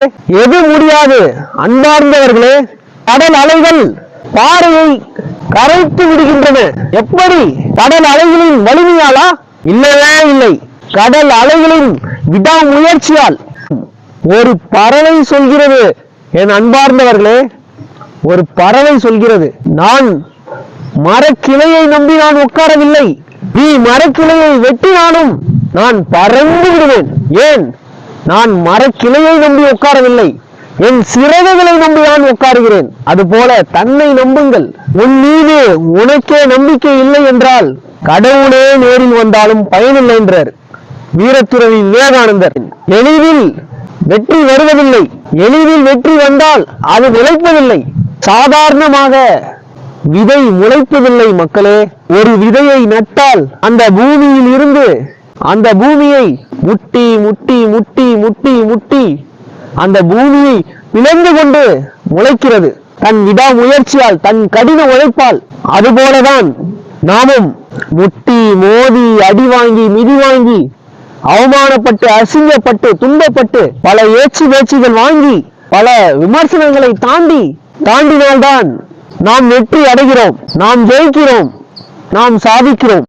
எது முடியாது? அன்பார்ந்தவர்களே, கடல் அலைகள் பாறையை கரைத்து விடுகின்றன. எப்படி? கடல் அலைகளின் வலிமையாலா? இல்லவே இல்லை, கடல் அலைகளின் விடாமுயற்சியால். ஒரு பறவை சொல்கிறது, என் அன்பார்ந்தவர்களே, ஒரு பறவை சொல்கிறது, நான் மரக்கிளையை நம்பி நான் உட்காரவில்லை, நீ மரக்கிளையை வெட்டினாலும் நான் பறந்து விடுவேன். ஏன்? நான் மரக்கிளையை நம்பி உட்காரவில்லை, என் சிறகுகளை நம்பி நான் உட்காருகிறேன். அதுபோல தன்னை நம்புங்கள். உன் மீது உனக்கே நம்பிக்கை இல்லை என்றால் கடவுளே நேரில் வந்தாலும் பயனில்லை என்றார் வீரத்துறவி விவேகானந்தர். எளிதில் வெற்றி வருவதில்லை, எளிதில் வெற்றி வந்தால் அது நிலைப்பதில்லை. சாதாரணமாக விதை முளைப்பதில்லை மக்களே. ஒரு விதையை நட்டால் அந்த பூமியில் இருந்து அந்த பூமியை முட்டி முட்டி முட்டி முட்டி முட்டி அந்த பூமியை பிளந்து கொண்டு முளைக்கிறது, தன் விடாமுயற்சியால், தன் கடின உழைப்பால். அதுபோலதான் நாமும் முட்டி மோதி அடி வாங்கி மிதி வாங்கி அவமானப்பட்டு அசிங்கப்பட்டு துன்பப்பட்டு பல ஏச்சு பேச்சுகள் வாங்கி பல விமர்சனங்களை தாண்டினால்தான் நாம் வெற்றி அடைகிறோம், நாம் ஜெயிக்கிறோம், நாம் சாதிக்கிறோம்.